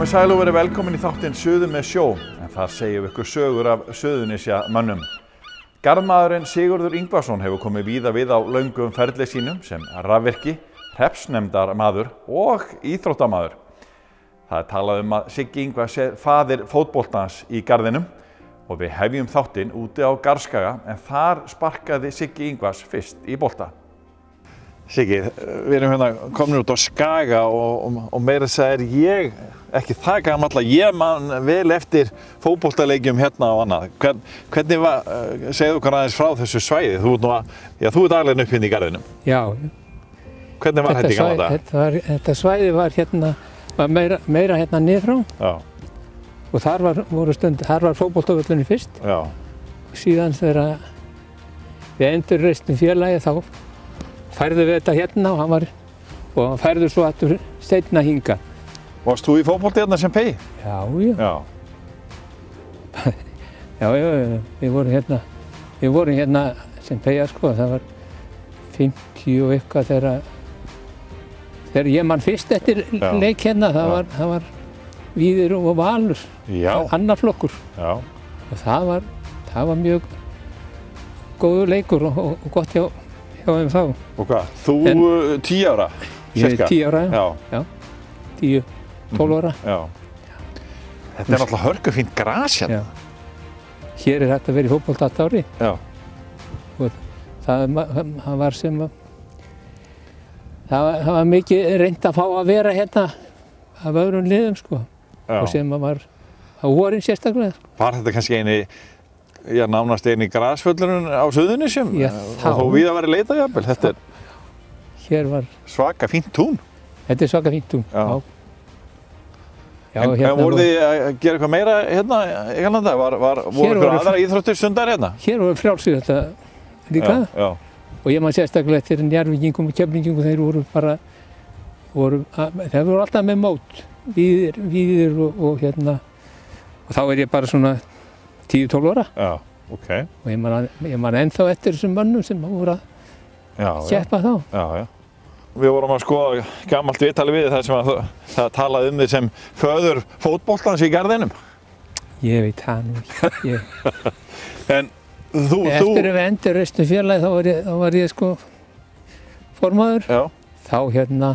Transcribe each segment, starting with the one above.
Komið sæl og verið velkomin í þáttinn Suður með sjó, en þar segjum við ykkur sögur af Suðurnesjamönnum. Garðmaðurinn Sigurður Ingvarsson hefur komið víða við á löngum ferli sínum sem rafvirki, hreppsnefndarmaður og íþróttamaður. Það er talað að Siggi Ingvars er faðir fótboltans í garðinum og við hefjum þáttinn úti á Garðskaga, en þar sparkaði Siggi Ingvars fyrst í bolta. Siggi, við erum hérna komin út á Skaga og meira þess að ég ekki það gamall að ég man vel eftir fótboltaleikjum hérna og annað. Hvernig var, segðu okkur aðeins frá þessu svæði? Þú ert alveg upp hérna í garðinum. Já. Hvernig var þetta í gamla daga? Þetta svæði var hérna, meira hérna niðrá. Já. Og þar var fótboltavöllurinn fyrst. Já. Og síðan þegar við endurreistum félagið þá færðu við þetta hérna og færðu svo aftur seinna hingað. Varst þú í fótbolti hérna sem pei? Já, já. Já, við vorum hérna sem peia sko, það var 50 og eitthvað þegar ég man fyrst eftir leik hérna, það var Víðir og Valur, annar flokkur. Já. Og það var mjög góður leikur og gott hjá þeim þá. Og hvað? Þú 10 ára? Ég er 10 ára, já. 10, 12 ára. Já. Þetta er náttúrulega hörgufínt gras hérna. Já. Hér er hægt að vera í fótbolta allt árið. Já. Og það var sem að það var mikið reynt að fá að vera hérna af öðrum liðum sko. Já. Og sem að var á vorin sérstaklega. Var þetta kannski nánast eini grasvöllurinn á Suðurnesjum? Já, þá. Og víða að vera leitað jafnvel. Þetta er hér var svaka fínt tún. Þetta er svaka fínt tún, já. En voruð þið að gera eitthvað meira hérna í gamla daga? Voru eitthvað aðra íþróttir stundar hérna? Hér voru frjálsir þetta líka. Já. Og ég man sérstaklega eftir Njarðvíkingum og Keflvíkingum, þeir voru alltaf með mót. Víðir og hérna. Og þá er ég bara svona 10-12 ára. Já, ok. Og ég man ennþá eftir þessum mönnum sem voru að keppa þá. Já, já. Við vorum að skoða gamalt viðtali við þar sem það talaði þig sem föður fótboltans í garðinum. Ég veit það nú ekki. En þú... Eftir að við endurreistum félagið þá var ég sko formaður. Já. Þá hérna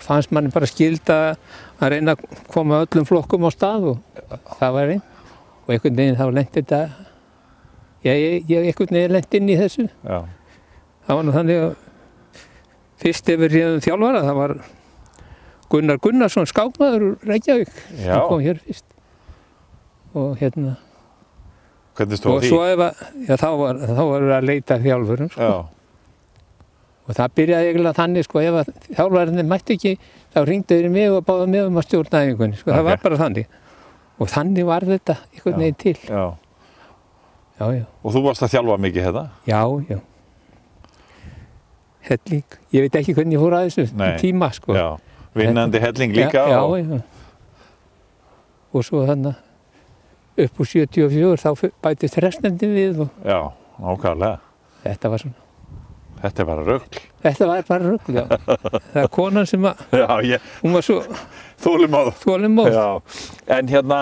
fannst manni bara skylda að reyna að koma öllum flokkum á stað og það var einn. Og einhvern veginn þá lenti þetta, ég einhvern veginn lenti inn í þessu. Já. Það var nú þannig að fyrst yfir þjálfara, það var Gunnar Gunnarsson skákmaður úr Reykjavík sem kom hér fyrst. Og hérna... Hvernig stóð því? Og svo þá var að leita þjálfurum sko. Já. Og það byrjaði eiginlega þannig sko, ef að þjálfarinn mætti ekki, þá hringdu þeir mig og báðu mig að stjórna æfingunni sko, það var bara þannig. Og þannig var þetta einhvern veginn til. Já. Já, já. Og þú varst að þjálfa mikið hérna? Já, já. Helling. Ég veit ekki hvernig ég fór að þessu tíma sko. Já, vinnandi helling líka. Já, já. Og svo þannig upp úr 74 þá bætist hreppsnefndin við og... Já, nákvæmlega. Þetta var svona... Þetta er bara rugl. Þetta var bara rugl, já. Það er konan sem að... Já, hún var svo... Þolinmóð. Þolinmóð. Já, en hérna...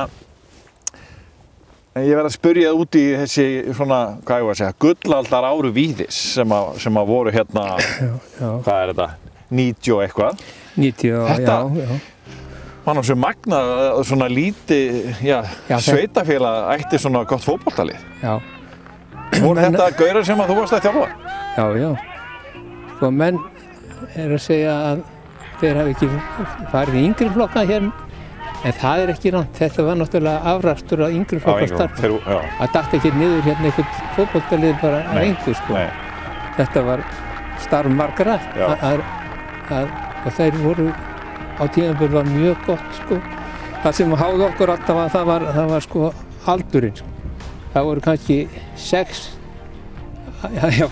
Ég verð að spyrja út í þessi svona, hvað ég var að segja, gullaldar áru Víðis sem að voru hérna... Já. Hvað er þetta? 90 og eitthvað? 90, já. Man á svo magnað að svona sveitafélag ætti svona gott fótboltalið. Já. Voru þetta gaurar sem að þú varst að þjálfa? Já, já. Sko menn að segja að þeir hafi ekki farið í yngri flokka hér, en það er ekki rangt. Þetta var náttúrulega afrakstur af yngri flokka starf. Það datt ekki niður hérna einhvern fótboltalið bara reyndu sko. Nei. Þetta var starf margra og þeir voru á tímabili var mjög gott sko. Það sem háði okkur alltaf að það var sko aldurinn sko. Það voru kannski 6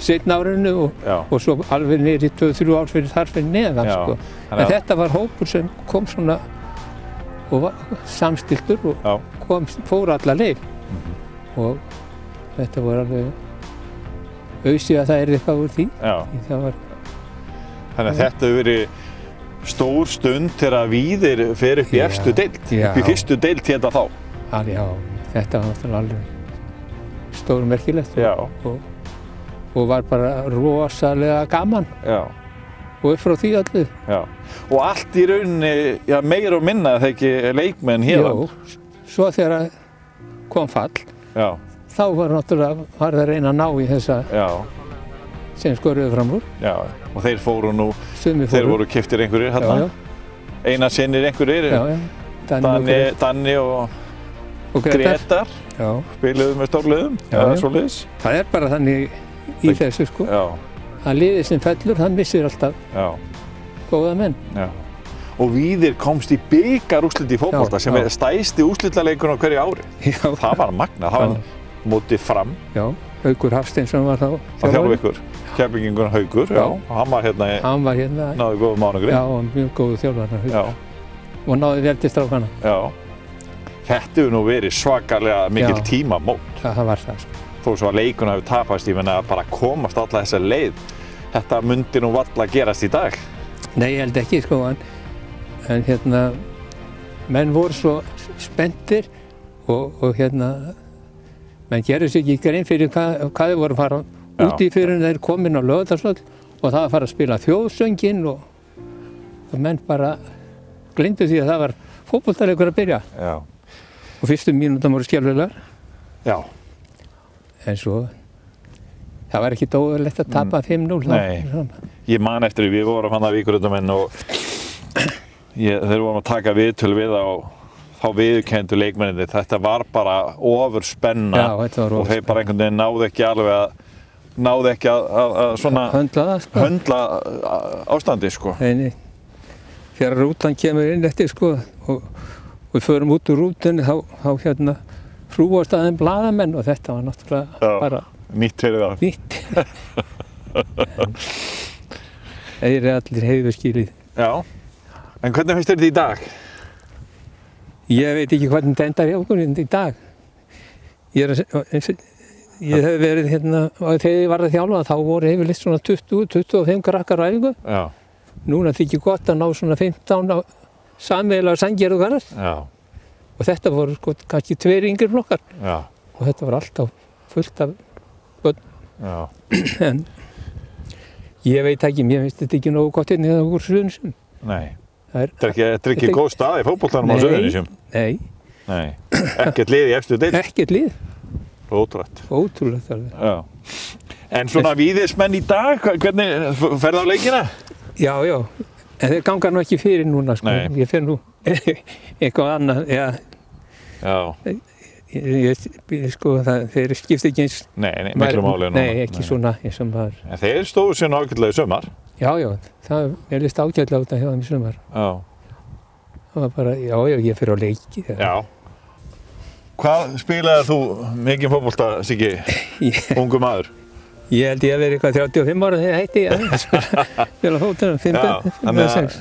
seinna árinu og svo alveg niður í 2-3 ár þar fyrir neðan sko. En þetta var hópur sem kom svona og var samstilltur og fór alla leið. Og þetta voru alveg auðsig að það eitthvað úr því. Þannig að þetta hefur verið stór stund þegar Víðir fer upp í efstu deild, upp í fyrstu deild hérna þá. Já, þetta var náttúrulega alveg stórmerkilegt og var bara rosalega gaman. Já. Og upp frá því öllu. Já. Og allt í rauninni, meira og minna þegar ekki leikmenn hérna. Já, svo þegar kom fall, þá var náttúrulega það að reyna að ná í þessa sem skoruðu fram úr. Já, og þeir fóru nú, þeir voru keyptir einhverjir hérna. Einar sinnir einhverjir, Danni og Gretar, spiluðu með stórliðum, eða svoleiðis. Það bara þannig í þessu sko, að liðið sem fellur, hann missir alltaf góða menn. Og Víðir komst í bikarúrslit í fótbolta sem stærsti úrslitaleikurinn á hverju ári. Það var magnað, það var mótið Fram. Já, Haukur Hafsteinsson var þá þjálfari ykkur, Keflvíkingurinn Haukur, og hann var hérna, náði góðu mánugri. Já, mjög góðu þjálfari og náði vel til strákana. Já, þetta hefur nú verið svakalega mikil tímamót. Það var það. Þó svo að leikurinn hafi tapast, ég meina að bara komast alla þessa leið, þetta myndi nú varla gerast í dag. Nei, ég held ekki sko, en hérna, menn voru svo spenntir og hérna, menn gerðu sig ekki grein fyrir hvað þeir voru að fara út í fyrir en þeir komin á Laugardalsvöll og það að fara að spila þjóðsönginn og menn bara gleymdu því að það var fótboltaleikur að byrja. Já. Og fyrstu mínútur voru skelfilegar. Já. En svo, það var ekki óeðlilegt að tapa 5-0. Nei, ég man eftir við vorum hann að Víkuröndamenn og þeir vorum að taka viðtöl við þá viðurkenndu leikmennirnir. Þetta var bara ofurspenna og þeir bara einhvern veginn náðu ekki að svona höndla ástandi sko. Nei, þegar rútan kemur inn eftir sko og við förum út úr rútunni þá hérna hrúast aðeins blaðamenn og þetta var náttúrulega bara nýtt fyrir það. Nýtt. Þeir allir heiðurskilið. Já. En hvernig finnst þér þetta í dag? Ég veit ekki hvernig þetta endar hjá okkur í dag. Ég hef verið hérna, þegar ég var að þjálfa þá voru yfirleitt svona 20-25 krakkar á æfingu. Já. Núna þykir gott að ná svona 15 á sameiginlegar sandgerðugarðar. Já. Og þetta voru sko kannski 2 yngri flokkar. Já. Og þetta var alltaf fullt af börn. Já. En ég veit ekki, mér finnst þetta ekki nógu gott hérna þegar það voru Suðurnesjum. Nei. Þetta er ekki góð stað í fótboltanum á Suðurnesjum. Nei. Nei. Ekkert lið í efstu deild. Ekkert lið. Ótrúlegt. Ótrúlegt alveg. Já. En svona Víðismenn í dag, hvernig ferðu á leikina? Já. En þeir ganga nú ekki fyrir núna sko. Nei. Ég fer nú eitthvað annað, sko, þeir skipta ekki eins... Nei, miklu máli núna. Nei, ekki svona eins og maður. En þeir stóðu sér ágætlega í sumar? Já, mér líst ágætlega út að hjá þeim í sumar. Já. Það var bara, ég fer á leiki. Já. Hvað spilaði þú mikið fótbolta, Siggi, ungu maður? Ég held ég að vera eitthvað 35 ára þegar hætti ég að spila fótbolta, 5-6.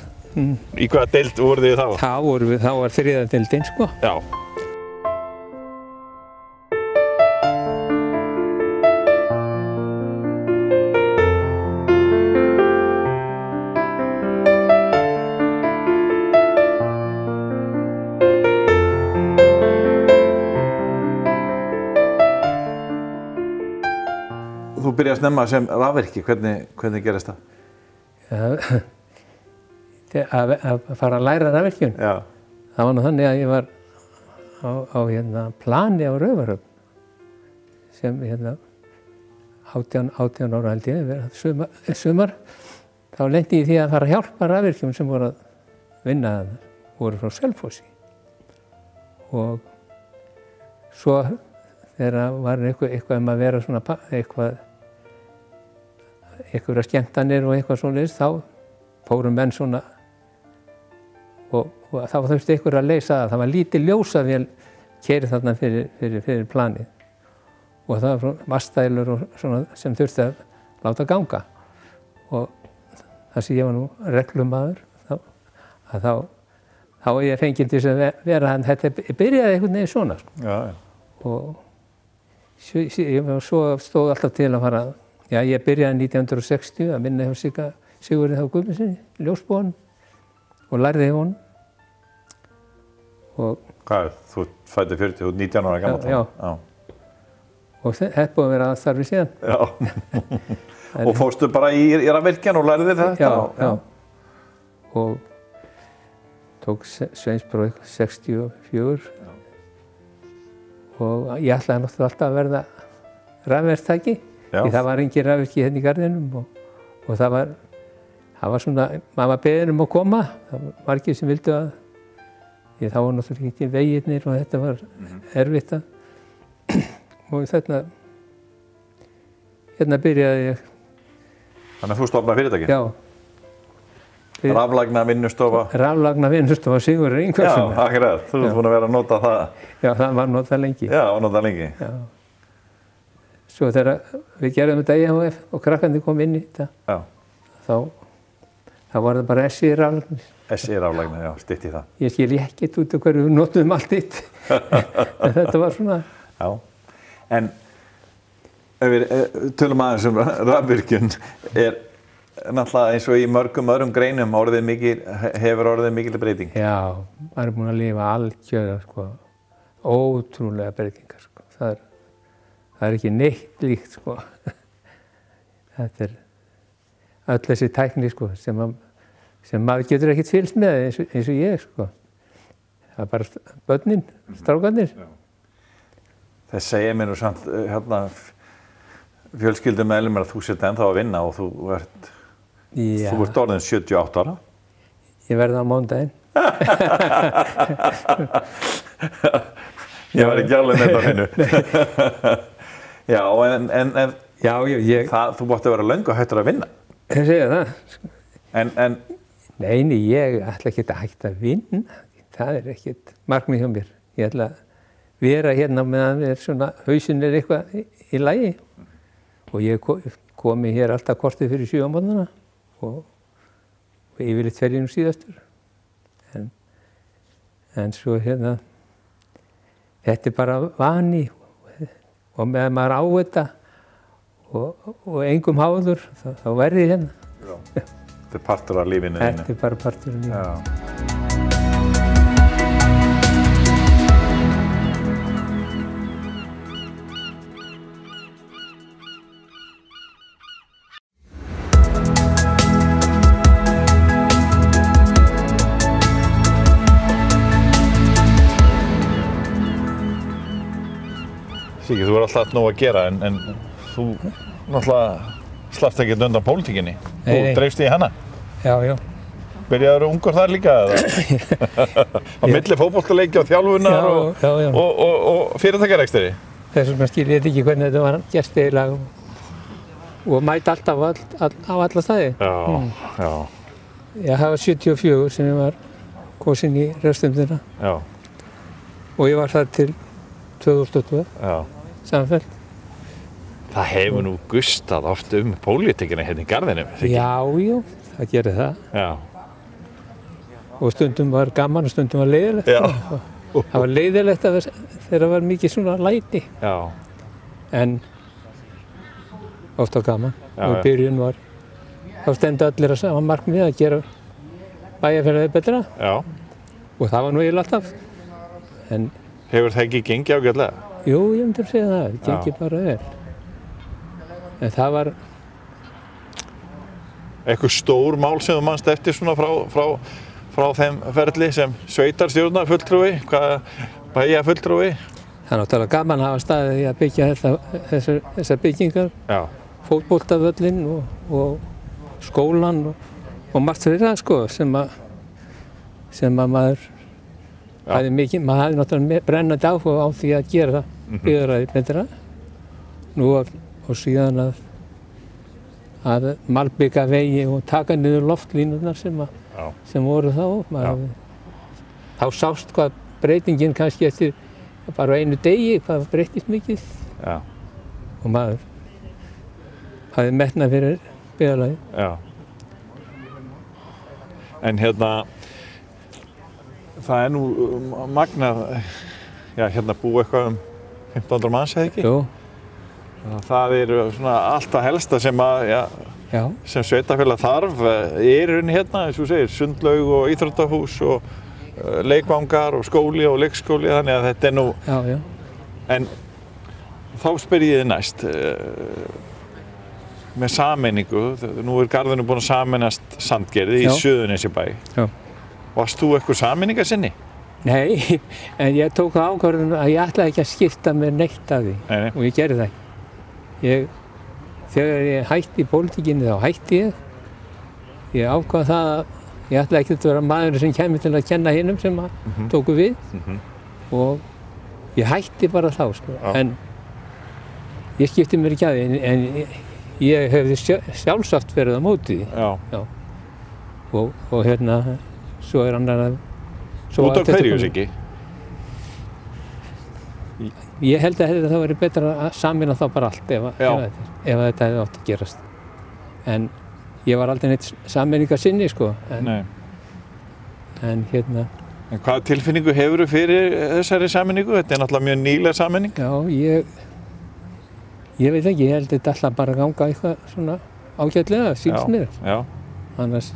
Í hvaða deild voru þið þá? Þá var 3. deildin, sko. Já. Þú byrjaði snemma sem rafvirki, hvernig gerist það? Að fara að læra rafvirkjun. Já. Það var nú þannig að ég var á plani á Raufarhöfn sem 18 ára held ég, sumar. Þá lenti ég því að fara að hjálpa rafvirkjum sem voru að vinna voru frá Selfossi. Og svo þegar var eitthvað að vera svona eitthvað skemmtanir og eitthvað svoleiðis, þá fórum menn svona og þá þurfti eitthvað að leysa það. Það var lítið ljósavél keyrð þarna fyrir planið og það var vatnsdælur og svona sem þurfti að láta ganga. Og þar sem ég var nú reglumaður, þá var ég fenginn til að vera hann, þetta byrjaði einhvern veginn svona. Já. Og svo stóð alltaf til að fara. Já, ég byrjaði 1960 að vinna hjá Sigurði þá Guðmundssyni, ljósboðanum. og lærði hjá honum. Hvað, þú fæddur 40, þú 19 ára gamall? Já. Og þetta er búið að vera aðstarfi síðan. Já. Og fórstu bara í rafvirkjan og lærði þetta? Já. Og tók sveinspróf 64. Og ég ætlaði náttúrulega alltaf að verða rafverkstæki. Því það var engin rafvirki hérna í garðinum og það var svona, maður var beðinn að koma. Það var margir sem vildu að þá var náttúrulega ekki vegirnir og þetta var erfitt og hérna byrjaði ég. Þannig að þú stofnaði fyrirtækið? Já. Raflagna vinnustofa? Raflagna vinnustofa Sigurður Ingvarsson. Já, akkurat. Þú ert búin að vera að nota það. Já, það var notað lengi. Já, var notað lengi. Já. Svo þegar við gerðum þetta IHF og krakkandi kom inn í þetta, þá var það bara SI raflagnir. SI raflagna, já, stytt í það. Ég skil ekkert út af hverju við notuðum allt þitt. En þetta var svona. Já, en ef við tölum aðeins rafvirkjun náttúrulega eins og í mörgum öðrum greinum hefur orðið mikil breyting. Já, maður er búin að lifa algjörða, ótrúlega breytingar. Það er ekki neitt líkt, Þetta er öll þessi tækni, sem maður getur ekkert fylgst með eins og ég, Það er bara börnin, strákarnir. Það segir mér nú samt, fjölskyldumeðlimir að þú sért ennþá að vinna og þú ert orðin 78 ára. Ég verði á mánudaginn. Ég var ekki alveg neitt á hreinu. Já, en þú mátti vera löngu hættur að vinna. Ég segja það. Nei, ég ætla ekki að hætta að vinna. Það er ekkert markmið hjá mér. Ég ætla að vera hérna meðan hausinn er eitthvað í lagi. Og ég komi hér alltaf kortið fyrir 7 á morgnana og yfirleitt hverjum síðastur. En svo þetta er bara vani og meðan maður á þetta og engum háður, þá verði ég hérna. Já, þetta er partur af lífinu þínu. Þetta er bara partur af lífinu. Siggi, þú er alltaf nóg að gera en þú náttúrulega slappst ekki undan pólitíkinni. Þú dreifst í hana. Já. Byrjaður ungur þar líka? Á milli fótboltaleiki og þjálfunar og fyrirtækjarekstri? Þess vegna skil ég ekki hvernig þetta var gert eiginlega og mæti alltaf á alla staði. Já. Ég hafa 74 sem ég var kosin í Rafstundina. Já. Og ég var þar til 2002. Já. Samfellt. Það hefur nú gustað oft pólitíkina hérna í garðinum, ekki? Já, það gerir það. Já. Og stundum var gaman og stundum var leiðilegt. Já. Það var leiðilegt þegar það var mikið svona læti. Já. En oft var gaman. Og í byrjun þá stendu allir að sama markmið að gera bæjarfélagið betra. Já. Og það var nú eiginlega alltaf. En hefur það ekki gengið ágætlega? Jú, ég myndi að segja það. Það gengið bara vel. En það var eitthvað stór mál sem þú manst eftir svona frá þeim ferli sem sveitarstjórnarfulltrúi, bæjarfulltrúi? Það er náttúrulega gaman að hafa staðið í að byggja þessar byggingar. Já. Fótboltavöllinn og skólan og margt fyrir það sem að maður maður hafði náttúrulega brennandi áhuga á því að gera byggðarlagið betra. Og síðan að malbika vegi og taka niður loftlínurnar sem voru þá. Þá sást hvað breytingin kannski eftir bara einu degi, hvað breyttist mikið. Já. Og maður hafði metnað fyrir byggðarlagið. Já. En það er nú magnað, hérna búið eitthvað 1500 manns, eða ekki? Jú. Það eru svona allt það helsta sem að sem sveitafélag þarf í rauninni hérna, eins og þú segir, sundlaug og íþróttahús og leikvangar og skóli og leikskóli, þannig að þetta nú... Já. En þá spyr ég þið næst, með sameiningu, nú Garðurinn búinn að sameinast Sandgerði í Suðurnesjabæ. Já. Varst þú eitthvað sameiningarsinni? Nei, en ég tók ákvörðun að ég ætlaði ekki að skipta mér neitt af því. Nei. Og ég gerði það ekki. Þegar ég hætti í pólitíkinni þá hætti ég. Ég ákvað það að ég ætlaði ekki að vera maður sem kæmi til að kenna hinum sem tóku við. Og ég hætti bara þá, sko. En ég skipti mér ekki af því, en ég hefði sjálfsagt verið á móti því. Já. Og hérna, svo annar að... Út af hverju ekki? Ég held að það væri betra að sameina þá bara allt ef þetta hefði átt að gerast. En ég var aldrei neitt sameiningarsinni, sko. En hérna... En hvaða tilfinningu hefurðu fyrir þessari sameiningu? Þetta náttúrulega mjög nýleg sameining. Já, ég veit ekki, ég held að þetta alltaf bara ganga eitthvað svona ágætlega, sýnst mér. Já. Annars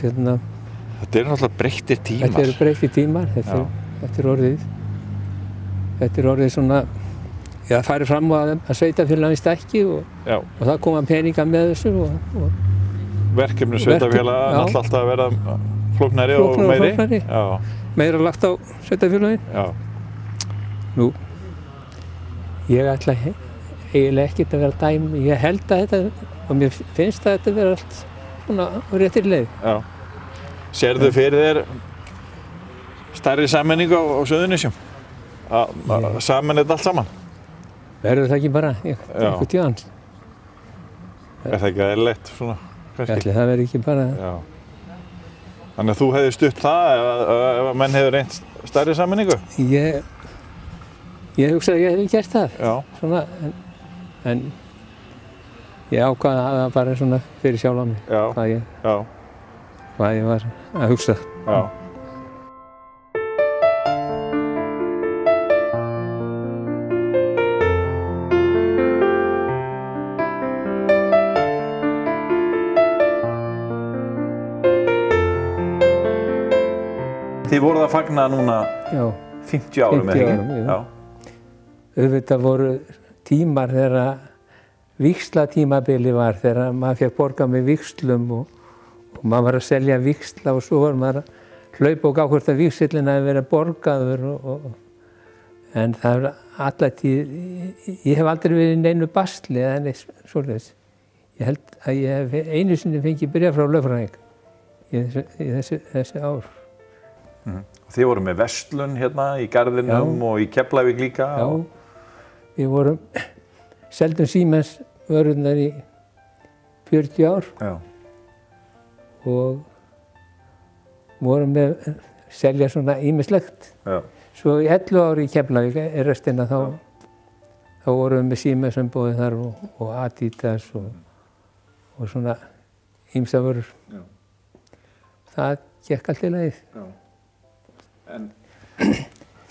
hérna... Þetta náttúrulega breyttir tímar. Þetta eru breyttir tímar, þetta er orðið svona, það færi fram að sveitafélagið stækki og það koma peninga með þessu og verkefni sveitafélaga náttúrulega alltaf að vera flóknari og meiri. Meira lagt á sveitafélagið. Nú, ég ætla eiginlega ekkert að vera dæmi, ég held að þetta, og mér finnst að þetta vera allt svona réttir leið. Sérðu fyrir þér stærri sameiningu á Suðurnesjum? Að sameina þetta allt saman? Verður það ekki bara einhvern tíðan? Það ekki eðlilegt svona? Ætli það verður ekki bara... Þannig að þú hefði stutt það ef að menn hefur reynt stærri sameiningu? Ég hugsa að ég hefði gert það. Svona, en ég ákvað að það bara svona fyrir sjálf á mig. Hvað ég var að hugsa. Þið voruð að fagna núna 50 árum, eða ekki? Auðvitað voru tímar þegar víxlatímabili var, þegar maður fékk borgað með víxlum og maður var að selja víxla og svo var maður að hlaupa og gá hvort að víxillinn hafi verið borgaður en það er allatíð, ég hef aldrei verið í neinu basli eða neitt svoleiðis. Ég held að ég hef einu sinni fengið bréf frá lögfræðing í þessi ár. Þið voru með verslun hérna í Garðinum og í Keflavík líka? Við vorum, seldum Siemens vörurnar í 40 ár. Og vorum með selja svona ýmislegt. Svo í 11 ári í Keflavík, restina, þá vorum við með Siemens umbúðið þar og Adidas og svona ýmsa vörur. Það gekk allt í lagið. En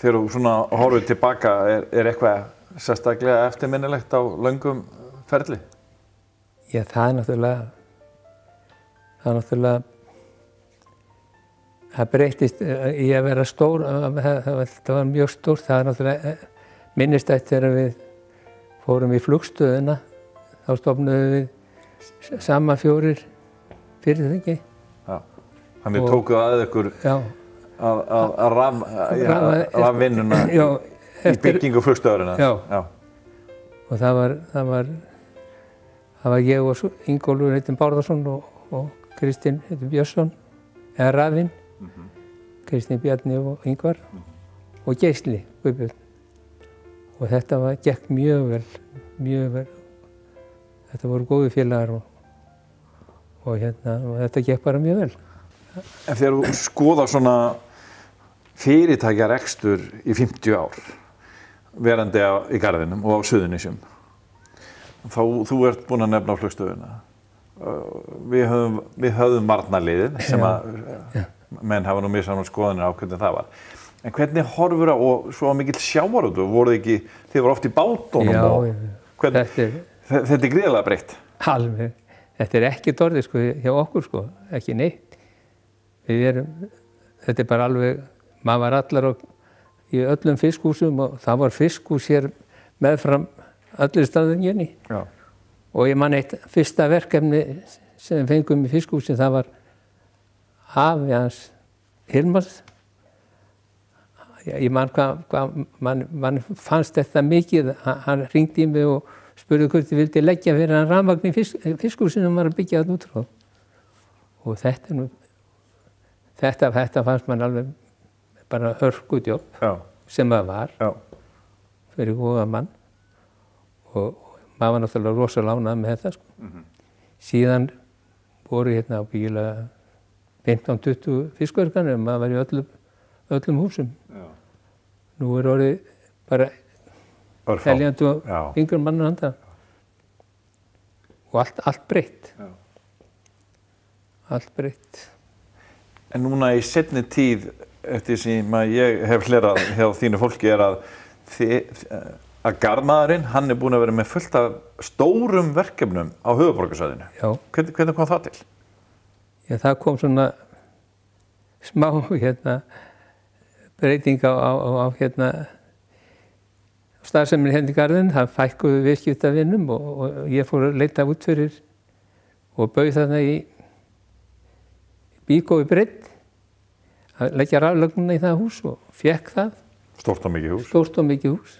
þegar þú svona horfir tilbaka, er eitthvað sérstaklega eftirminnilegt á löngum ferli? Já, það breyttist í að vera stór, það var mjög stórt, það náttúrulega minnist eftir að við fórum í flugstöðina, þá stofnuðum við sama 4 fyrirtæki. Þannig tókuð að ykkur að rafvinnuna í byggingu flugstöðarinnar. Og það var ég og Ingólfur heitinn Bárðarsson og Kristinn heitinn Björnsson, eða Rafinn, Kristinn Bjarni og Ingvar og Geisli Guðbjörn. Og þetta gekk mjög vel. Þetta voru góði félagar og þetta gekk bara mjög vel. En þegar þú skoðar svona fyrirtækjarekstur í 50 ár, verandi í Garðinum og á Suðurnesjum, þá þú ert búinn að nefna á flugstöðina. Við höfðum varnarliðið sem að menn hafa nú misjafnar skoðanir á hvernig það var. En hvernig horfur og svo mikill sjávarútvegur, þið voru oft í bátunum og þetta er gríðarlega breytt. Alveg. Þetta ekki orðið sko hjá okkur sko, ekki neitt. Þetta bara alveg, maður var allar í öllum fiskhúsum og það var fiskhús hér meðfram allir staðinginni. Já. Og ég man eitt fyrsta verkefni sem við fengum í fiskhúsi, það var afi hans Hilmars. Ég man hvað mann fannst þetta mikið, hann hringdi í mig og spurði hvort ég vildi leggja fyrir hann rafmagn í fiskhúsinu sem var að byggja þarna út frá. Og þetta fannst mann alveg bara hörkudjobb sem það var fyrir góða mann. Og maður var náttúrulega rosalega ánægður með þetta sko. Síðan voru hérna á bíla 15-20 fiskverkanir, maður var í öllum húsum. Nú orðið bara teljandi og yngri mannur handa. Og allt breytt. Allt breytt. En núna í seinni tíð, eftir sem ég hef hlerað hjá þínu fólki, er að garðmaðurinn, hann búinn að vera með fullt af stórum verkefnum á höfuðborgarsvæðinu. Já. Hvernig kom það til? Já, það kom svona smá breyting á starfseminni hérna í garðinn. Það fækkuðu viðskiptavinum og ég fór að leita út fyrir og bauð þarna í Bíkó í Breidd að leggja raflögnina í það hús og fékk það. Stórt og mikið hús. Stórt og mikið hús.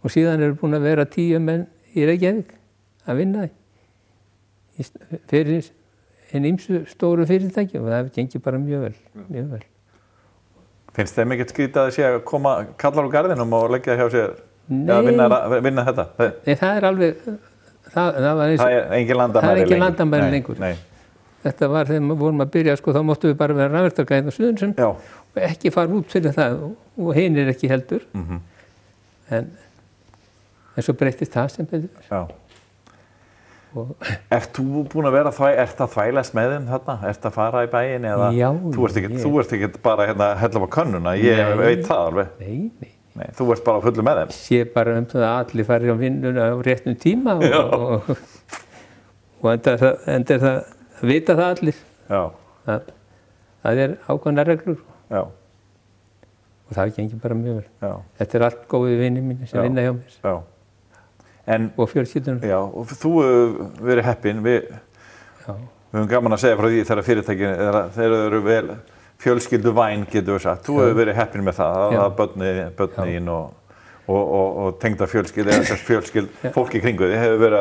Og síðan eru búin að vera 10 menn í Reykjavík að vinna fyrir hinn ýmsu stóru fyrirtæki og það gengur bara mjög vel. Finnst þeim ekkert skrítið að sé að koma kallar á garðinum og leggja hjá sér að vinna þetta? Nei, það er alveg, það er engin landamæri lengur. Nei. Þetta var þegar við vorum að byrja, sko, þá móttum við bara vera rafverktakæðin á Suðurnesjum og ekki fara út fyrir það og hinir ekki heldur. En svo breyttist það sem betur. Já. Ert þú búin að þvælast með þeim þarna? Ert að fara í bæinn eða? Já. Þú ert ekki bara hérna að hella á könnuna, ég veit það alveg. Nei, þú ert bara á fullu með þeim. Sé bara það að allir fari á vinnuna á réttum tíma og enda er það að vita það allir. Já. Það er ákveðnar reglur. Já. Og það gengur bara mjög vel. Já. Þetta er allt góðir vinir mínir sem vinna hjá mér. Já. Og fjölskyldunum. Já, og þú hefur verið heppinn. Við höfum gaman að segja frá því þegar fyrirtækin, þeir eru vel fjölskylduvæn, getur við sagt. Þú hefur verið heppinn með það, að börnin og tengda fjölskyld, eða þess fjölskyld, fólk í kringu þig er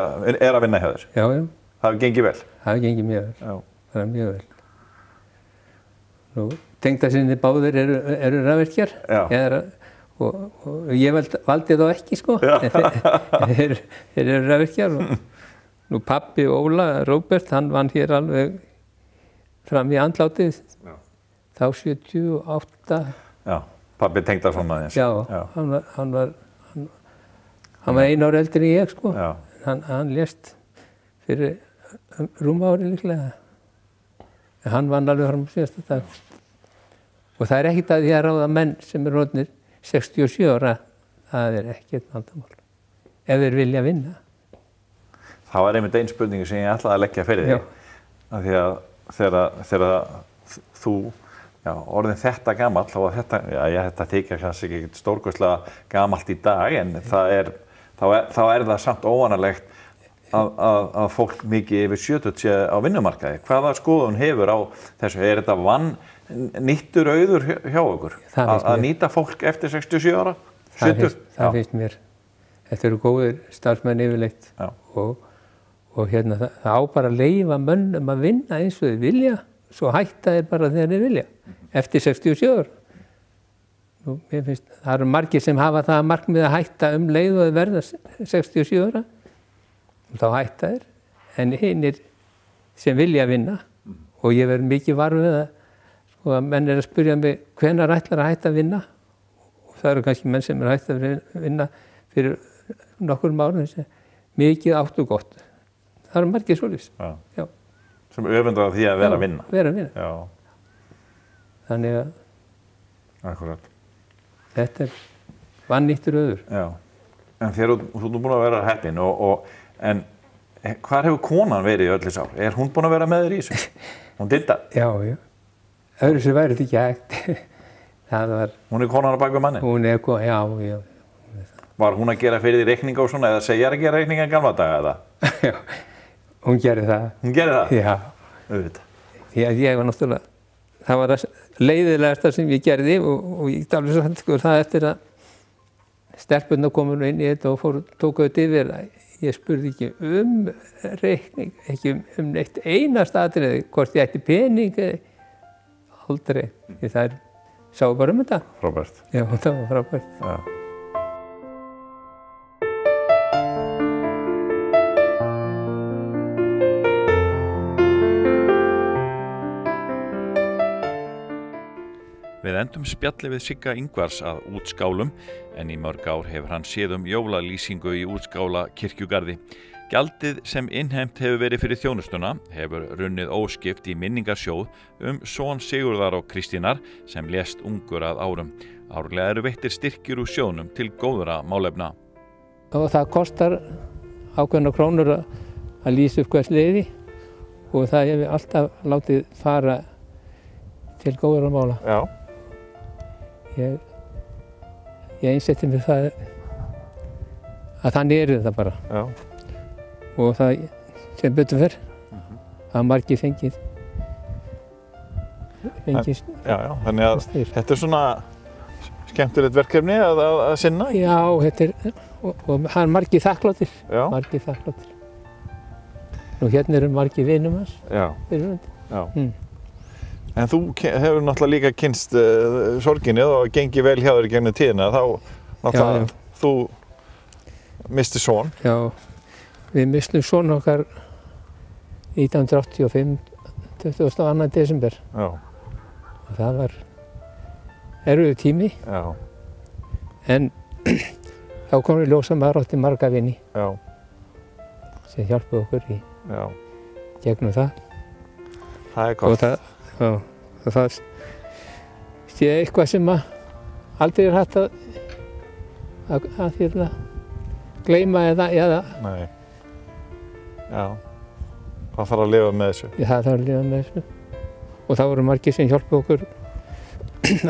að vinna hjá þér. Já, já. Það hefur gengið vel. Það hefur gengið mjög vel. Já. Það er mjög vel. Nú, tengdasyni báðir eru rafvirkjar. Já. Og ég valdi þá ekki, sko. Þeir eru rafvirkjar. Nú pabbi Óla, Róbert, hann vann hér alveg fram í andlátið. Þá 78. Já, pabbi Tengdason aðeins. Já, hann var 1 ár eldri en ég, sko. Hann lést fyrir rúma ári líklega. Hann vann alveg fram á síðasta dag. Og það er ekkert að því að ráða menn sem eru orðnir 67 ára, það er ekkert vandamál. Ef þeir vilja vinna. Það var einmitt ein spurningu sem ég ætlaði að leggja fyrir þig. Af því að þegar þú orðin þetta gamall, og þetta þykir kannski ekki stórkostlega gamalt í dag, en þá er það samt óvanalegt að fólk mikið yfir 70 sé á vinnumarkaði. Hvaða skoðun hefur á þessu? Er þetta nýttur auður hjá okkur? Að nýta fólk eftir 67 ára? Það finnst mér. Þetta eru góðir starfsmenn yfirleitt. Og hérna, það á bara að leyfa mönnum að vinna eins og þeir vilja, svo hætta þeir bara þegar þeir vilja, eftir 67 ára. Nú, mér finnst, það eru margir sem hafa það markmið að hætta leið og þeir verða 67 ára. Þá hætta þeir, en hinir sem vilja vinna, og ég verð mikið var við það, sko, að menn að spyrja mig hvenær ætlar að hætta að vinna, og það eru kannski menn sem hætt að vinna fyrir nokkur árum sem mikið áttu gott. Það eru margir svoleiðis. Já. Sem öfundar af því að vera að vinna. Vera að vinna. Já. Þannig að Akkurat. Þetta er vannýttur auður. Já. En þú ert búin að vera heppinn en Hvar hefur konan verið í öll þessi ár? Hún búin að vera með þér í þessu? Hún Didda? Já. Öðru sem væri þetta ekki hægt. Hún konan á bak við mannin? Hún já. Var hún að gera fyrir því reikninga og svona, eða segja að gera reikninga gamla daga eða? Já, hún gerði það. Hún gerði það? Já. Auðvitað. Ég var náttúrulega, það var það leiðilegasta sem ég gerði og ég get alveg sagt sko það eftir að stelpurnar komu inn í þetta og tóku þetta yfir. Ég spurði ekki reikning, ekki neitt einasta atriði, hvort ég ætti pening eða aldrei. Það sáu bara þetta. Frábært. Já, það var frábært. Já. Við endum spjalli við Sigga Ingvars að Útskálum en í mörg ár hefur hann séð jólalýsingu í Útskála kirkjugarði. Gjaldið sem innheimt hefur verið fyrir þjónustuna hefur runnið óskipt í minningarsjóð son Sigurðar og Kristínar sem lést ungur að árum. Árlega eru veittir styrkir úr sjóðnum til góðra málefna. Og það kostar ákveðnar krónur að lýsa upp hvers liði og það hefur alltaf látið fara til góðra mála. Já. Ég einsetti mér það að þannig þetta bara. Já. Og það sem betur fyrr, að margir fengið. Já, þannig að þetta svona skemmtilegt verkefni að sinna? Já, og hann margir þakkláttir. Já. Margir þakkláttir. Nú hérna eru margir vinum hans. Já. Já. En þú hefur náttúrulega líka kynnst sorginni og gengið vel hjá þér í gegnum tíðina, þá náttúrulega þú misti son. Já, við mistum son okkar 1985, 22. desember. Já. Og það var erfiður tími. Já. En þá kom í ljós að maður átti marga vini. Já. Sem hjálpuðu okkur í gegnum það. Það gott. Og það sé eitthvað sem aldrei hægt að gleyma eða. Nei. Já. Það þarf að lifa með þessu. Já, það þarf að lifa með þessu. Og það voru margir sem hjálpuðu okkur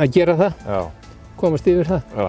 að gera það. Já. Komast yfir það. Já.